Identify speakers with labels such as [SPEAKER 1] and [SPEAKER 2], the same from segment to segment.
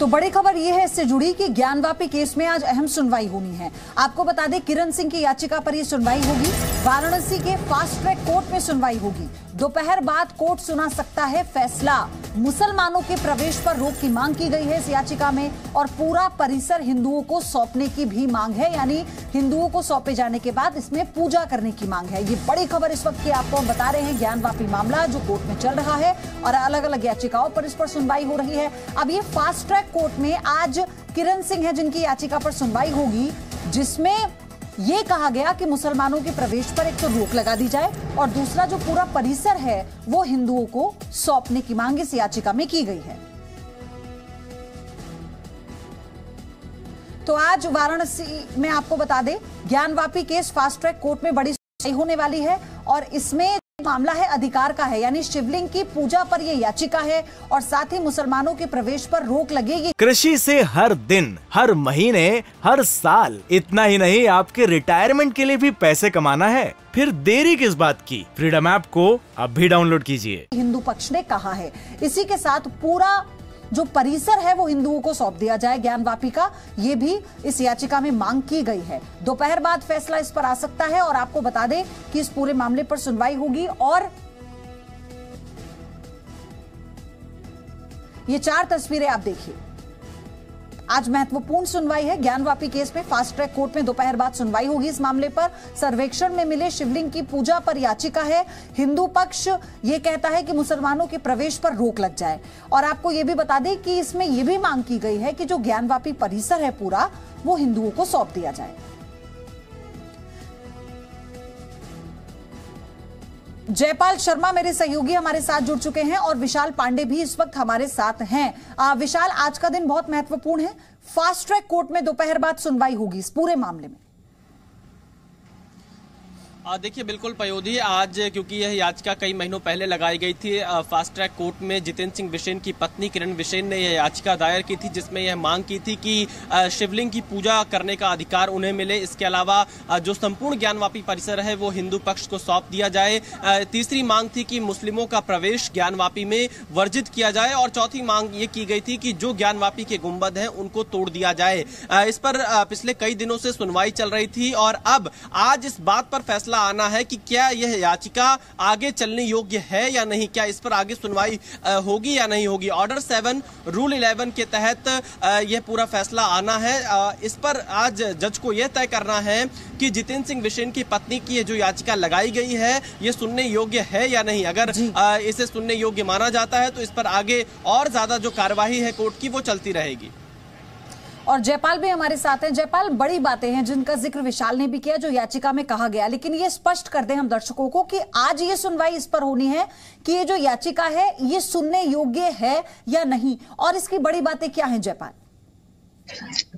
[SPEAKER 1] तो बड़ी खबर यह है इससे जुड़ी कि ज्ञानवापी केस में आज अहम सुनवाई होनी है। आपको बता दें, किरण सिंह की याचिका पर यह सुनवाई होगी। वाराणसी के फास्ट ट्रैक कोर्ट में सुनवाई होगी। दोपहर बाद कोर्ट सुना सकता है फैसला। मुसलमानों के प्रवेश पर रोक की मांग की गई है इस याचिका में, और पूरा परिसर हिंदुओं को सौंपने की भी मांग है, यानी हिंदुओं को सौंपे जाने के बाद इसमें पूजा करने की मांग है। ये बड़ी खबर इस वक्त की आपको हम बता रहे हैं। ज्ञानवापी मामला जो कोर्ट में चल रहा है और अलग अलग याचिकाओं पर इस पर सुनवाई हो रही है। अब ये फास्ट ट्रैक कोर्ट में आज किरण सिंह है जिनकी याचिका पर सुनवाई होगी, जिसमें यह कहा गया कि मुसलमानों के प्रवेश पर एक तो रोक लगा दी जाए और दूसरा जो पूरा परिसर है वो हिंदुओं को सौंपने की मांग इस याचिका में की गई है। तो आज वाराणसी में आपको बता दें, Gyanvapi case fast track court में बड़ी सुनवाई होने वाली है और इसमें मामला है अधिकार का है, यानी शिवलिंग की पूजा पर यह याचिका है और साथ ही मुसलमानों के प्रवेश पर रोक लगेगी।
[SPEAKER 2] कृषि से हर दिन, हर महीने, हर साल, इतना ही नहीं आपके रिटायरमेंट के लिए भी पैसे कमाना है, फिर देरी किस बात की। फ्रीडम ऐप को अब भी डाउनलोड कीजिए।
[SPEAKER 1] हिंदू पक्ष ने कहा है इसी के साथ पूरा जो परिसर है वो हिंदुओं को सौंप दिया जाए ज्ञानवापी का, ये भी इस याचिका में मांग की गई है। दोपहर बाद फैसला इस पर आ सकता है और आपको बता दें कि इस पूरे मामले पर सुनवाई होगी और ये 4 तस्वीरें आप देखिए। आज महत्वपूर्ण सुनवाई है ज्ञानवापी केस में। फास्ट ट्रैक कोर्ट में दोपहर बाद सुनवाई होगी इस मामले पर। सर्वेक्षण में मिले शिवलिंग की पूजा पर याचिका है। हिंदू पक्ष ये कहता है कि मुसलमानों के प्रवेश पर रोक लग जाए और आपको ये भी बता दें कि इसमें यह भी मांग की गई है कि जो ज्ञानवापी परिसर है पूरा वो हिंदुओं को सौंप दिया जाए। जयपाल शर्मा मेरे सहयोगी हमारे साथ जुड़ चुके हैं और विशाल पांडे भी इस वक्त हमारे साथ हैं। विशाल, आज का दिन बहुत महत्वपूर्ण है। फास्ट ट्रैक कोर्ट में दोपहर बाद सुनवाई होगी इस पूरे मामले में।
[SPEAKER 3] देखिए, बिल्कुल पयोधी, आज क्योंकि यह याचिका कई महीनों पहले लगाई गई थी फास्ट ट्रैक कोर्ट में। जितेंद्र सिंह बिसेन की पत्नी किरण बिसेन ने यह याचिका दायर की थी जिसमें यह मांग की थी कि शिवलिंग की पूजा करने का अधिकार उन्हें मिले। इसके अलावा जो संपूर्ण ज्ञानवापी परिसर है वो हिंदू पक्ष को सौंप दिया जाए। तीसरी मांग थी कि मुस्लिमों का प्रवेश ज्ञानवापी में वर्जित किया जाए और चौथी मांग ये की गई थी कि जो ज्ञानवापी के गुंबद हैं उनको तोड़ दिया जाए। इस पर पिछले कई दिनों से सुनवाई चल रही थी और अब आज इस बात पर फैसला आना है कि क्या यह याचिका आगे चलने योग्य है या नहीं, क्या इस पर आगे सुनवाई होगी या नहीं होगी। ऑर्डर 7 रूल 11 के तहत यह पूरा फैसला आना है। इस पर आज जज को यह तय करना है कि जितेंद्र सिंह बिसेन की पत्नी की ये जो याचिका लगाई गई है ये सुनने योग्य है या नहीं। अगर इसे सुनने योग्य माना जाता है तो इस पर आगे और ज्यादा जो कार्यवाही है कोर्ट की वो चलती रहेगी।
[SPEAKER 1] और जयपाल भी हमारे साथ हैं। जयपाल, बड़ी बातें हैं जिनका जिक्र विशाल ने भी किया जो याचिका में कहा गया, लेकिन ये स्पष्ट कर दें हम दर्शकों को कि आज ये सुनवाई इस पर होनी है कि ये जो याचिका है ये सुनने योग्य है या नहीं, और इसकी बड़ी बातें क्या हैं जयपाल?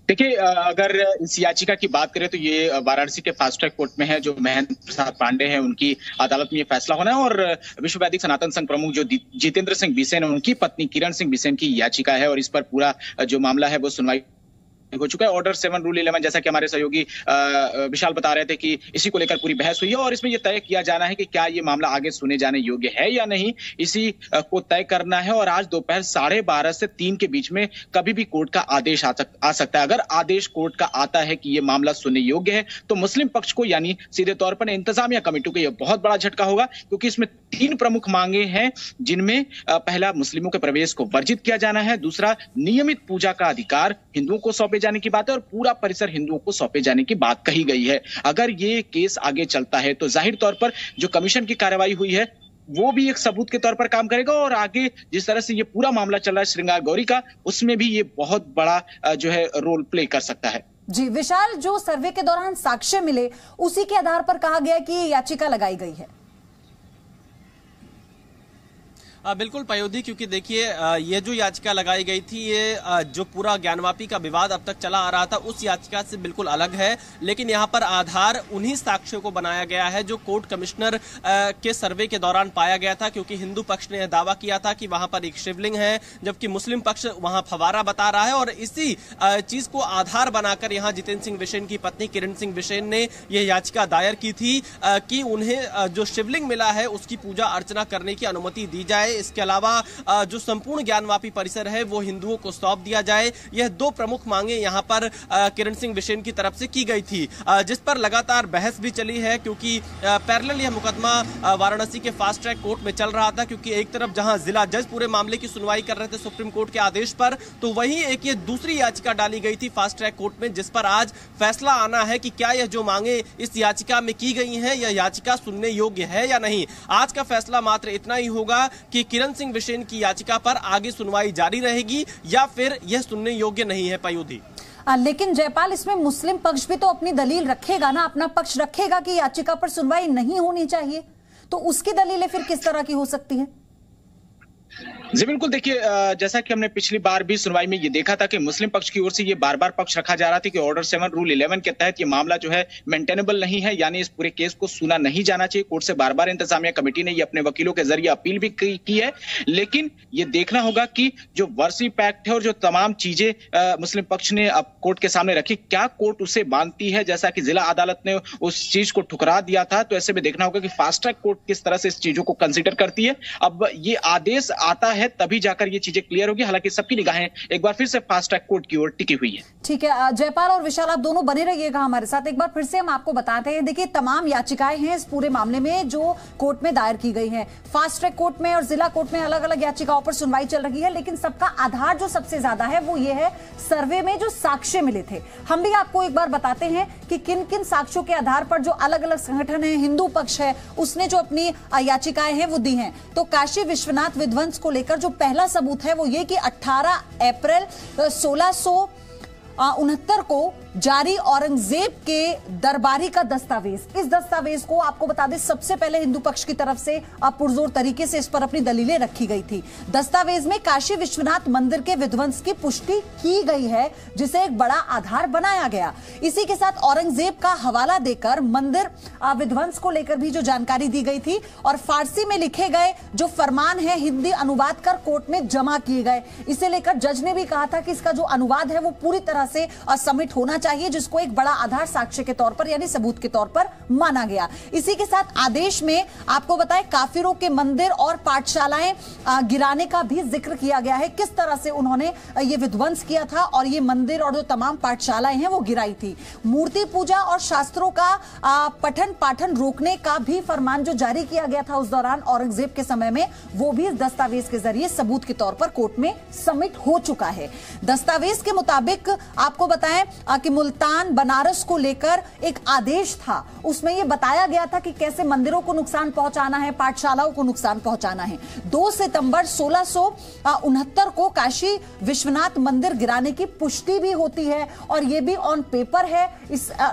[SPEAKER 4] देखिए, अगर इस याचिका की बात करें तो ये वाराणसी के फास्ट ट्रैक कोर्ट में है। जो महेंद्र प्रसाद पांडे हैं उनकी अदालत में ये फैसला होना है और विश्व वैदिक सनातन संघ प्रमुख जो जितेंद्र सिंह बिसेन है उनकी पत्नी किरण सिंह बिसेन की याचिका है और इस पर पूरा जो मामला है वो सुनवाई हो चुका है। ऑर्डर 7 रूल 11, जैसा कि हमारे सहयोगी विशाल बता रहे थे कि इसी को लेकर पूरी बहस हुई है और इसमें यह तय किया जाना है कि क्या ये मामला आगे सुने जाने योग्य है या नहीं, इसी को तय करना है। और आज दोपहर 12:30 से 3 के बीच में कभी भी कोर्ट का आदेश आ सकता है। अगर आदेश कोर्ट का आता है कि ये मामला सुनने योग्य है तो मुस्लिम पक्ष को, यानी सीधे तौर पर इंतजामिया कमेटी को यह बहुत बड़ा झटका होगा, क्योंकि इसमें 3 प्रमुख मांगे हैं जिनमें पहला मुस्लिमों के प्रवेश को वर्जित किया जाना है, दूसरा नियमित पूजा का अधिकार हिंदुओं को सौंपे जाने की बात है और पूरा परिसर हिंदुओं को सौंपे जाने की बात कही गई है। अगर ये केस आगे चलता है तो जाहिर तौर पर जो कमीशन की कार्रवाई हुई है वो भी एक सबूत के तौर पर काम करेगा और आगे जिस तरह से ये पूरा मामला चल रहा है श्रृंगार गौरी का, उसमें भी ये बहुत बड़ा जो है रोल प्ले कर सकता है।
[SPEAKER 1] जी विशाल, जो सर्वे के दौरान साक्ष्य मिले उसी के आधार पर कहा गया कि ये याचिका लगाई गई है।
[SPEAKER 3] बिल्कुल पयोधी, क्योंकि देखिए ये जो याचिका लगाई गई थी ये जो पूरा ज्ञानवापी का विवाद अब तक चला आ रहा था उस याचिका से बिल्कुल अलग है, लेकिन यहाँ पर आधार उन्हीं साक्ष्यों को बनाया गया है जो कोर्ट कमिश्नर के सर्वे के दौरान पाया गया था। क्योंकि हिंदू पक्ष ने दावा किया था कि वहां पर एक शिवलिंग है जबकि मुस्लिम पक्ष वहां फवारा बता रहा है और इसी चीज को आधार बनाकर यहाँ जितेंद्र सिंह बिसेन की पत्नी किरण सिंह बिसेन ने यह याचिका दायर की थी कि उन्हें जो शिवलिंग मिला है उसकी पूजा अर्चना करने की अनुमति दी जाए। जाए, इसके अलावा जो संपूर्ण ज्ञानवापी परिसर है वो हिंदुओं को सौंप दिया जाए। यह दो प्रमुख मांगे यहां पर किरण सिंह बिसेन की तरफ से की गई थी, जिस पर लगातार बहस भी चली है, क्योंकि पैरेलल यह मुकदमा वाराणसी के फास्ट ट्रैक कोर्ट में चल रहा था। क्योंकि एक तरफ जहां जिला जज पूरे मामले की सुनवाई कर रहे थे सुप्रीम कोर्ट के आदेश पर, तो वहीं एक ये दूसरी याचिका डाली गई थी फास्ट ट्रैक कोर्ट में, जिस पर आज फैसला आना है कि क्या यह जो मांगे इस याचिका में की गई हैं, यह याचिका सुनने योग्य है या नहीं। आज का फैसला मात्र इतना ही होगा कि किरण सिंह बिसेन की याचिका पर आगे सुनवाई जारी रहेगी या फिर यह सुनने योग्य नहीं है। पयोधी,
[SPEAKER 1] लेकिन जयपाल, इसमें मुस्लिम पक्ष भी तो अपनी दलील रखेगा ना, अपना पक्ष रखेगा कि याचिका पर सुनवाई नहीं होनी चाहिए, तो उसकी दलीलें फिर किस तरह की हो सकती है?
[SPEAKER 4] जी बिल्कुल, देखिए जैसा कि हमने पिछली बार भी सुनवाई में ये देखा था कि मुस्लिम पक्ष की ओर से ये बार बार पक्ष रखा जा रहा था कि ऑर्डर 7 रूल 11 के तहत ये मामला जो है मेंटेनेबल नहीं है, यानी इस पूरे केस को सुना नहीं जाना चाहिए। कोर्ट से बार बार इंतजामिया कमेटी ने ये अपने वकीलों के जरिए अपील भी की है, लेकिन ये देखना होगा कि जो वर्सी पैक्ट है और जो तमाम चीजें मुस्लिम पक्ष ने अब कोर्ट के सामने रखी, क्या कोर्ट उसे मानती है। जैसा कि जिला अदालत ने उस चीज को ठुकरा दिया था, तो ऐसे में देखना होगा कि फास्ट ट्रैक कोर्ट किस तरह से इस चीजों को कंसिडर करती है। अब ये आदेश आता है तभी जाकर ये चीजें क्लियर होगी। हालांकि सबकी निगाहें एक बार फिर से फास्ट ट्रैक कोर्ट की ओर टिकी हुई है।
[SPEAKER 1] ठीक है, जयपाल और विशाल, आप दोनों बने रहिएगा हमारे साथ। एक बार फिर से हम आपको बताते हैं, देखिए तमाम याचिकाएं हैं इस पूरे मामले में जो कोर्ट में दायर की गई हैं। फास्ट ट्रैक कोर्ट में और जिला कोर्ट में अलग अलग याचिकाओं पर सुनवाई चल रही है, लेकिन सबका आधार जो सबसे ज्यादा है वो ये है सर्वे में जो साक्ष्य मिले थे। हम भी आपको एक बार बताते हैं कि किन किन साक्ष्यों के आधार पर जो अलग अलग संगठन है, हिंदू पक्ष है, उसने जो अपनी याचिकाएं हैं वो दी हैं। तो काशी विश्वनाथ विध्वंस को लेकर जो पहला सबूत है वो ये कि 18 अप्रैल 1669 को जारी औरंगजेब के दरबारी का दस्तावेज, इस दस्तावेज को आपको बता दें सबसे पहले हिंदू पक्ष की तरफ से पुरजोर तरीके से इस पर अपनी दलीलें रखी गई थी। दस्तावेज में काशी विश्वनाथ मंदिर के विध्वंस की पुष्टि की गई है, जिसे एक बड़ा आधार बनाया गया। इसी के साथ औरंगजेब का हवाला देकर मंदिर विध्वंस को लेकर भी जो जानकारी दी गई थी और फारसी में लिखे गए जो फरमान है हिंदी अनुवाद कर कोर्ट में जमा किए गए। इसे लेकर जज ने भी कहा था कि इसका जो अनुवाद है वो पूरी तरह से सबमिट होना चाहिए, जिसको एक बड़ा आधार साक्ष्य के तौर पर यानी सबूत के तौर पर माना गया। इसी के साथ आदेश में आपको बताएं काफिरों के मंदिर और पाठशालाएं गिराने का भी जिक्र किया गया है, किस तरह से उन्होंने ये विध्वंस किया था और ये मंदिर और जो तमाम पाठशालाएं हैं वो गिराई थी। मूर्ति पूजा और शास्त्रों का पठन पाठन रोकने का भी फरमान जो जारी किया गया था उस दौरान औरंगजेब के समय में, वो भी इस दस्तावेज के जरिए सबूत के तौर पर कोर्ट में सबमिट हो चुका है। दस्तावेज के मुताबिक आपको बताएं कि मुल्तान बनारस को लेकर एक आदेश था, उसमें यह बताया गया था कि कैसे मंदिरों को नुकसान पहुंचाना है, पाठशालाओं को नुकसान पहुंचाना है। 2 सितंबर 1669 को काशी विश्वनाथ मंदिर गिराने की पुष्टि भी होती है और यह भी ऑन पेपर है।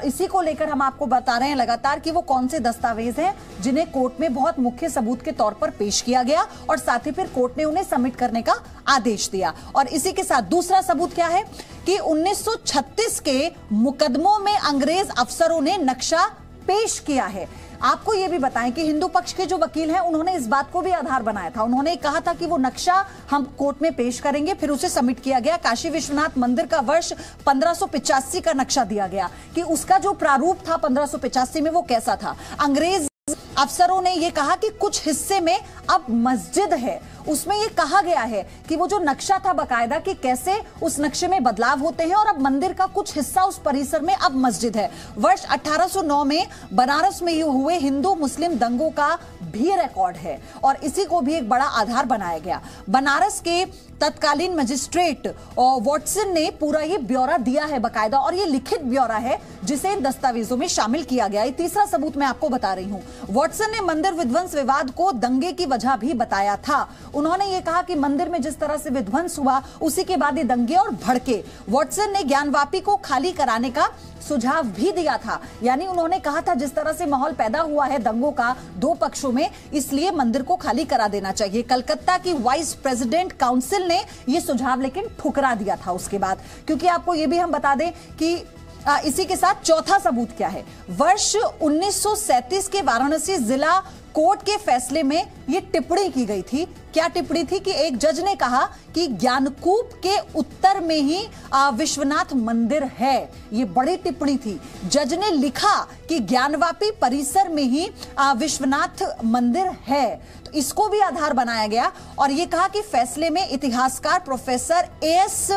[SPEAKER 1] इसी को लेकर हम आपको बता रहे हैं लगातार कि वो कौन से दस्तावेज हैं जिन्हें कोर्ट में बहुत मुख्य सबूत के तौर पर पेश किया गया और साथ ही फिर कोर्ट ने उन्हें सबमिट करने का आदेश दिया। और इसी के साथ दूसरा सबूत क्या है कि 1936 के मुकदमों में अंग्रेज अफसरों ने नक्शा पेश किया है। आपको यह भी बताएं कि हिंदू पक्ष के जो वकील हैं उन्होंने इस बात को भी आधार बनाया था। उन्होंने कहा था कि वो नक्शा हम कोर्ट में पेश करेंगे, फिर उसे सबमिट किया गया। काशी विश्वनाथ मंदिर का वर्ष 1585 का नक्शा दिया गया कि उसका जो प्रारूप था 1585 में वो कैसा था। अंग्रेज अफसरों ने यह कहा कि कुछ हिस्से में अब मस्जिद है, उसमें यह कहा गया है कि वो जो नक्शा था बकायदा कि कैसे उस नक्शे में बदलाव होते हैं और अब मंदिर का कुछ हिस्सा उस परिसर में अब मस्जिद है। वर्ष 1809 में बनारस में हुए हिंदू मुस्लिम दंगों का भी रिकॉर्ड है और इसी को भी एक बड़ा आधार बनाया गया। बनारस के तत्कालीन मजिस्ट्रेट वॉटसन ने पूरा ये ब्यौरा दिया है बकायदा और ये लिखित ब्यौरा है जिसे इन दस्तावेजों में शामिल किया गया है। तीसरा सबूत मैं आपको बता रही हूं, वॉटसन ने मंदिर विध्वंस विवाद को दंगे की वजह भी बताया था। उन्होंने ये कहा कि मंदिर में जिस तरह से विध्वंस हुआ उसी के बाद ये दंगे और भड़के। वॉटसन ने ज्ञानवापी को खाली कराने का सुझाव भी दिया था, यानी उन्होंने कहा था जिस तरह से माहौल पैदा हुआ है दंगों का दो पक्षों में, इसलिए मंदिर को खाली करा देना चाहिए। कलकत्ता की वाइस प्रेसिडेंट काउंसिल ने यह सुझाव लेकिन ठुकरा दिया था उसके बाद, क्योंकि आपको यह भी हम बता दें कि इसी के साथ चौथा सबूत क्या है, वर्ष 1937 के वाराणसी जिला कोर्ट के फैसले में यह टिप्पणी की गई थी क्या टिप्पणी थी कि एक जज ने कहा कि ज्ञानकूप के उत्तर में ही विश्वनाथ मंदिर है। ये बड़ी टिप्पणी थी। जज ने लिखा कि ज्ञानवापी परिसर में ही विश्वनाथ मंदिर है, तो इसको भी आधार बनाया गया और ये कहा कि फैसले में इतिहासकार प्रोफेसर एएस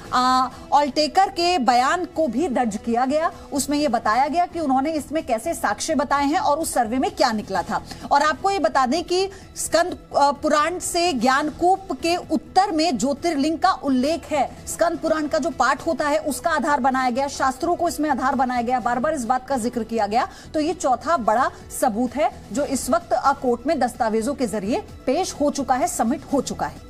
[SPEAKER 1] ऑल्टेकर के बयान को भी दर्ज किया गया। उसमें यह बताया गया कि उन्होंने इसमें कैसे साक्ष्य बताए हैं और उस सर्वे में क्या निकला था। और आपको यह बता दें कि स्कंद पुराण से ज्ञानकूप के उत्तर में ज्योतिर्लिंग का उल्लेख है। स्कंद पुराण का जो पाठ होता है उसका आधार बनाया गया, शास्त्रों को इसमें आधार बनाया गया, बार बार इस बात का जिक्र किया गया। तो ये चौथा बड़ा सबूत है जो इस वक्त कोर्ट में दस्तावेजों के जरिए पेश हो चुका है, सबमिट हो चुका है।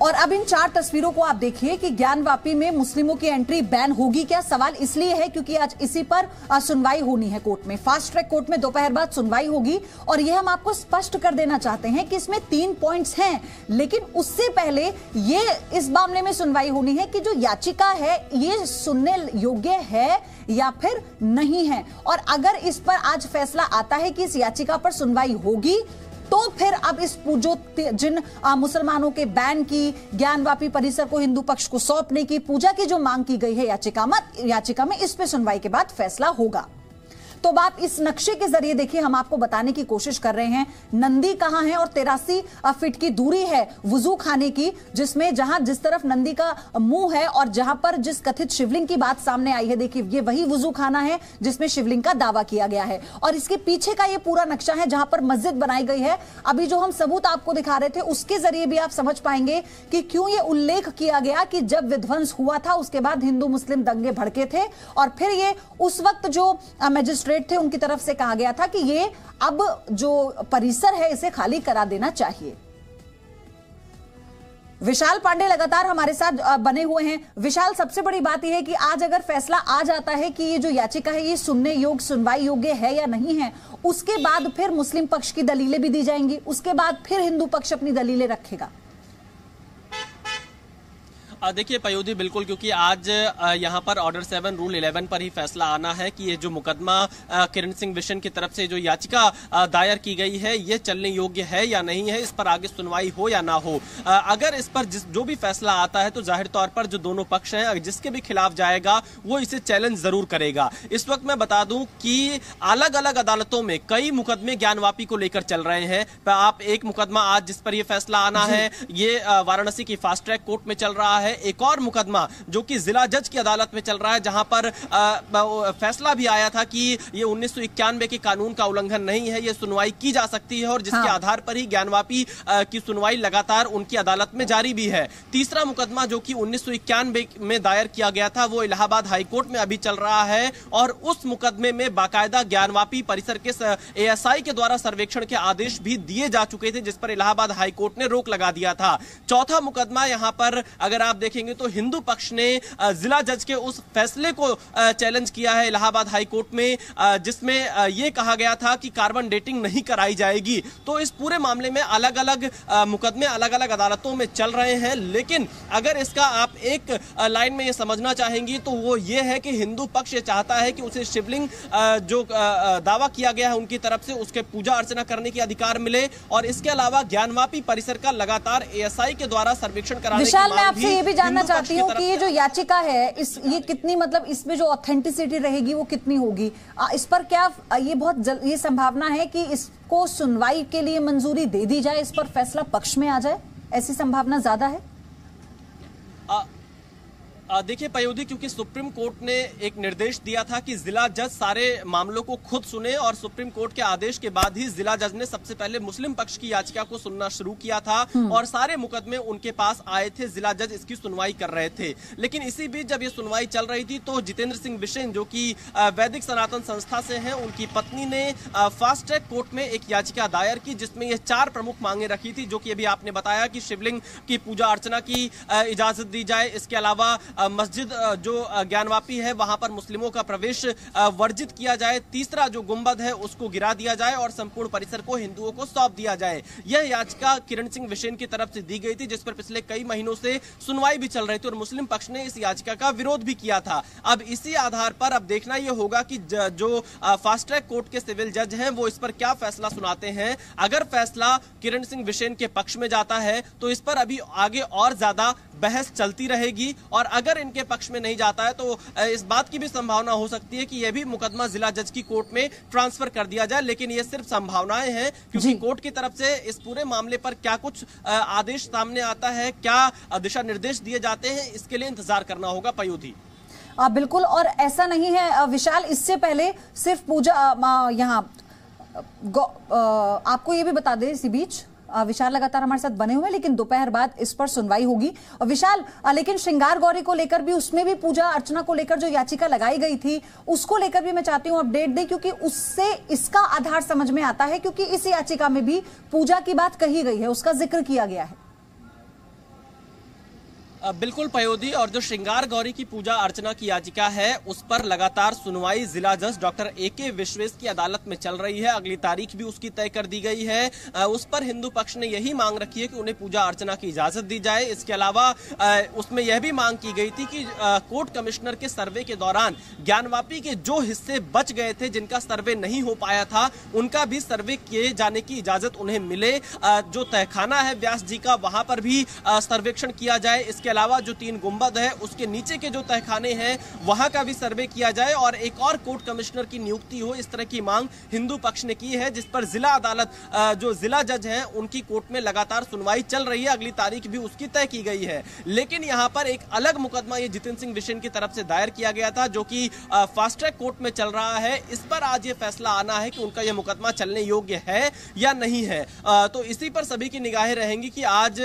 [SPEAKER 1] और अब इन 4 तस्वीरों को आप देखिए कि ज्ञानवापी में मुस्लिमों की एंट्री बैन होगी क्या? सवाल इसलिए है क्योंकि आज इसी पर सुनवाई होनी है कोर्ट में। फास्ट ट्रैक कोर्ट में दोपहर बाद सुनवाई होगी और यह हम आपको स्पष्ट कर देना चाहते हैं कि इसमें 3 पॉइंट्स हैं, लेकिन उससे पहले ये इस मामले में सुनवाई होनी है कि जो याचिका है ये सुनने योग्य है या फिर नहीं है। और अगर इस पर आज फैसला आता है कि इस याचिका पर सुनवाई होगी तो फिर अब इस जो जिन मुसलमानों के बैन की, ज्ञानवापी परिसर को हिंदू पक्ष को सौंपने की, पूजा की जो मांग की गई है याचिका में इस पे सुनवाई के बाद फैसला होगा। तो आप इस नक्शे के जरिए देखिए, हम आपको बताने की कोशिश कर रहे हैं नंदी कहां है और 83 फीट की दूरी है वुजू खाने की, जिसमें जहां जिस तरफ नंदी का मुंह है और जहां पर जिस कथित शिवलिंग की बात सामने आई है, देखिए ये वही वुजू खाना है जिसमें शिवलिंग का दावा किया गया है। और इसके पीछे का ये पूरा नक्शा है जहां पर मस्जिद बनाई गई है। अभी जो हम सबूत आपको दिखा रहे थे उसके जरिए भी आप समझ पाएंगे कि क्यों ये उल्लेख किया गया कि जब विध्वंस हुआ था उसके बाद हिंदू मुस्लिम दंगे भड़के थे और फिर ये उस वक्त जो मजिस्ट्रेट थे उनकी तरफ से कहा गया था कि ये अब जो परिसर है इसे खाली करा देना चाहिए। विशाल पांडे लगातार हमारे साथ बने हुए हैं। विशाल, सबसे बड़ी बात यह है कि आज अगर फैसला आ जाता है कि ये जो याचिका है ये सुनने योग्य, सुनवाई योग्य है या नहीं है, उसके बाद फिर मुस्लिम पक्ष की दलीलें भी दी जाएंगी, उसके बाद फिर हिंदू पक्ष अपनी दलीलें रखेगा।
[SPEAKER 3] देखिए पयोधी, बिल्कुल, क्योंकि आज यहाँ पर ऑर्डर 7 रूल 11 पर ही फैसला आना है कि ये जो मुकदमा किरण सिंह बिशन की तरफ से जो याचिका दायर की गई है ये चलने योग्य है या नहीं है, इस पर आगे सुनवाई हो या ना हो। अगर इस पर जो भी फैसला आता है तो जाहिर तौर पर जो दोनों पक्ष हैं जिसके भी खिलाफ जाएगा वो इसे चैलेंज जरूर करेगा। इस वक्त मैं बता दूं कि अलग अलग अदालतों में कई मुकदमे ज्ञानवापी को लेकर चल रहे हैं। आप एक मुकदमा आज जिस पर यह फैसला आना है ये वाराणसी की फास्ट ट्रैक कोर्ट में चल रहा है। एक और मुकदमा जो कि जिला जज की अदालत में चल रहा है जहां पर फैसला भी आया था कि ये 1991 के कानून का उल्लंघन नहीं है, ये सुनवाई की जा सकती है और जिसके आधार पर ही ज्ञानवापी की सुनवाई लगातार उनकी अदालत में जारी भी है। तीसरा मुकदमा जो कि 1991 में दायर किया गया था वो इलाहाबाद हाईकोर्ट में अभी चल रहा है और उस मुकदमे में बाकायदा ज्ञानवापी परिसर के एएसआई के द्वारा सर्वेक्षण के आदेश भी दिए जा चुके थे जिस पर इलाहाबाद हाईकोर्ट ने रोक लगा दिया था। चौथा मुकदमा यहां पर अगर आप देखेंगे तो हिंदू पक्ष ने जिला जज के उस फैसले को चैलेंज किया है इलाहाबाद हाईकोर्ट में, जिसमें यह कहा गया था कि कार्बन डेटिंग नहीं कराई जाएगी। तो इस पूरे मामले में अलग अलग मुकदमे अलग अलग अदालतों में चल रहे हैं, लेकिन अगर इसका आप एक लाइन में यह समझना चाहेंगी तो वो ये है कि हिंदू पक्ष ये चाहता है कि उसे शिवलिंग जो दावा किया गया है उनकी तरफ से उसके पूजा अर्चना करने की अधिकार मिले और इसके अलावा ज्ञानवापी परिसर का लगातार एएसआई के द्वारा सर्वेक्षण कराने की मांग भी।
[SPEAKER 1] मैं आपसे ये भी जानना चाहती हूँ कि ये जो याचिका है ये कितनी, मतलब इसमें जो ऑथेंटिसिटी रहेगी वो कितनी होगी? इस पर क्या ये बहुत ये संभावना है कि इसको सुनवाई के लिए मंजूरी दे दी जाए, इस पर फैसला पक्ष में आ जाए, ऐसी संभावना ज्यादा है?
[SPEAKER 3] देखिए पयोधी, क्योंकि सुप्रीम कोर्ट ने एक निर्देश दिया था कि जिला जज सारे मामलों को खुद सुने और सुप्रीम कोर्ट के आदेश के बाद ही जिला जज ने सबसे पहले मुस्लिम पक्ष की याचिका को सुनना शुरू किया था और सारे मुकदमे उनके पास आए थे, जिला जज इसकी सुनवाई कर रहे थे। लेकिन इसी बीच जब ये सुनवाई चल रही थी तो जितेंद्र सिंह बिशन जो कि वैदिक सनातन संस्था से हैं, उनकी पत्नी ने फास्ट ट्रैक कोर्ट में एक याचिका दायर की जिसमें ये 4 प्रमुख मांगे रखी थी, जो कि अभी आपने बताया कि शिवलिंग की पूजा अर्चना की इजाजत दी जाए, इसके अलावा मस्जिद जो ज्ञानवापी है वहां पर मुस्लिमों का प्रवेश वर्जित किया जाए, तीसरा जो गुंबद है उसको गिरा दिया जाए और संपूर्ण परिसर को हिंदुओं को सौंप दिया जाए। यह याचिका किरण सिंह बिसेन की तरफ से दी गई थी, जिस पर पिछले कई महीनों से सुनवाई भी चल रही थी और मुस्लिम पक्ष ने इस याचिका का विरोध भी किया था। अब इसी आधार पर अब देखना यह होगा कि जो फास्ट ट्रैक कोर्ट के सिविल जज हैं वो इस पर क्या फैसला सुनाते हैं। अगर फैसला किरण सिंह बिसेन के पक्ष में जाता है तो इस पर अभी आगे और ज्यादा बहस चलती रहेगी, और अगर इनके पक्ष में नहीं जाता है तो इस बात की भी संभावना हो सकती है कि यह भी मुकदमा जिला जज की कोर्ट में ट्रांसफर कर दिया जाए। लेकिन यह सिर्फ संभावनाएं हैं, क्योंकि कोर्ट की तरफ से इस पूरे मामले पर क्या कुछ आदेश सामने आता है, क्या दिशा निर्देश दिए जाते हैं, इसके लिए इंतजार करना होगा। पयोधी
[SPEAKER 1] बिल्कुल, और ऐसा नहीं है विशाल, इससे पहले सिर्फ पूजा यहाँ आपको ये भी बता दें इसी बीच विशाल लगातार हमारे साथ बने हुए, लेकिन दोपहर बाद इस पर सुनवाई होगी। और विशाल, लेकिन श्रृंगार गौरी को लेकर भी, उसमें भी पूजा अर्चना को लेकर जो याचिका लगाई गई थी उसको लेकर भी मैं चाहती हूं अपडेट दें, क्योंकि उससे इसका आधार समझ में आता है, क्योंकि इस याचिका में भी पूजा की बात कही गई है, उसका जिक्र किया गया है।
[SPEAKER 3] बिल्कुल पयोधी, और जो श्रृंगार गौरी की पूजा अर्चना की याचिका है उस पर लगातार सुनवाई जिला जज डॉक्टर AK विश्वेश की अदालत में चल रही है। अगली तारीख भी उसकी तय कर दी गई है। उस पर हिंदू पक्ष ने यही मांग रखी है कि उन्हें पूजा अर्चना की इजाजत दी जाए। इसके अलावा उसमें यह भी मांग की गई थी कि कोर्ट कमिश्नर के सर्वे के दौरान ज्ञानवापी के जो हिस्से बच गए थे, जिनका सर्वे नहीं हो पाया था, उनका भी सर्वे किए जाने की इजाजत उन्हें मिले। जो तहखाना है व्यास जी का, वहां पर भी सर्वेक्षण किया जाए। इसके अलावा जो 3 गुंबद है उसके नीचे के जो तहखाने हैं वहां का भी सर्वे किया जाए और एक और कोर्ट कमिश्नर की नियुक्ति हो, इस तरह की मांग हिंदू पक्ष ने की है, जिस पर जिला अदालत जो जिला जज हैं उनकी कोर्ट में लगातार सुनवाई चल रही है। अगली तारीख भी उसकी तय की गई है। लेकिन यहां पर एक अलग मुकदमा ये जितेंद्र सिंह बिसेन की तरफ से दायर किया गया था, जो कि फास्ट ट्रैक कोर्ट में चल रहा है। इस पर आज ये फैसला आना है कि उनका यह मुकदमा चलने योग्य है या नहीं है। तो इसी पर सभी की निगाहें रहेंगी कि आज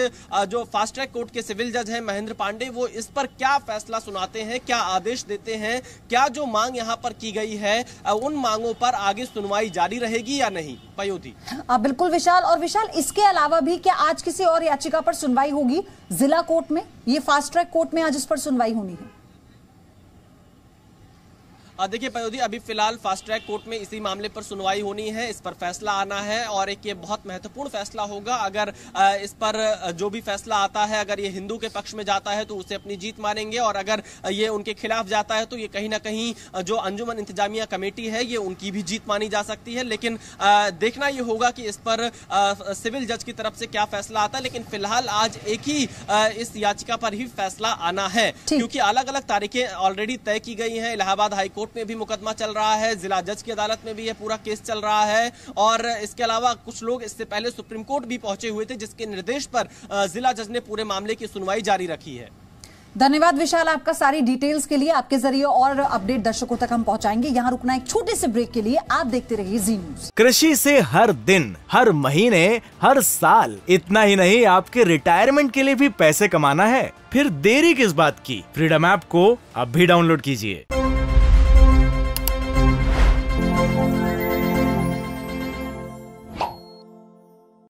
[SPEAKER 3] जो फास्ट ट्रैक कोर्ट के सिविल जज हैं महेंद्र पांडे, वो इस पर क्या फैसला सुनाते हैं, क्या आदेश देते हैं, क्या जो मांग यहां पर की गई है उन मांगों पर आगे सुनवाई जारी रहेगी या नहीं। पयोधी
[SPEAKER 1] बिल्कुल विशाल, और विशाल इसके अलावा भी क्या आज किसी और याचिका पर सुनवाई होगी जिला कोर्ट में? ये फास्ट ट्रैक कोर्ट में आज इस पर सुनवाई होनी है।
[SPEAKER 3] देखिए पयोधी, अभी फिलहाल फास्ट ट्रैक कोर्ट में इसी मामले पर सुनवाई होनी है, इस पर फैसला आना है और एक ये बहुत महत्वपूर्ण फैसला होगा। अगर इस पर जो भी फैसला आता है, अगर ये हिंदू के पक्ष में जाता है तो उसे अपनी जीत मानेंगे, और अगर ये उनके खिलाफ जाता है तो ये कहीं ना कहीं जो अंजुमन इंतजामिया कमेटी है ये उनकी भी जीत मानी जा सकती है। लेकिन देखना ये होगा कि इस पर सिविल जज की तरफ से क्या फैसला आता है। लेकिन फिलहाल आज एक ही इस याचिका पर ही फैसला आना है, क्योंकि अलग अलग तारीखें ऑलरेडी तय की गई हैं। इलाहाबाद हाईकोर्ट में भी मुकदमा चल रहा है, जिला जज की अदालत में भी यह पूरा केस चल रहा है, और इसके अलावा कुछ लोग इससे पहले सुप्रीम कोर्ट भी पहुंचे हुए थे, जिसके निर्देश पर जिला जज ने पूरे मामले की सुनवाई जारी रखी है।
[SPEAKER 1] धन्यवाद विशाल आपका सारी डिटेल्स के लिए। आपके जरिए और अपडेट दर्शकों तक हम पहुंचाएंगे। यहां रुकना एक छोटे से ब्रेक के लिए। आप देखते रहिए जी न्यूज।
[SPEAKER 2] कृषि से हर दिन, हर महीने, हर साल, इतना ही नहीं आपके रिटायरमेंट के लिए भी पैसे कमाना है? फिर देरी किस बात की? फ्रीडम ऐप को अब भी डाउनलोड कीजिए।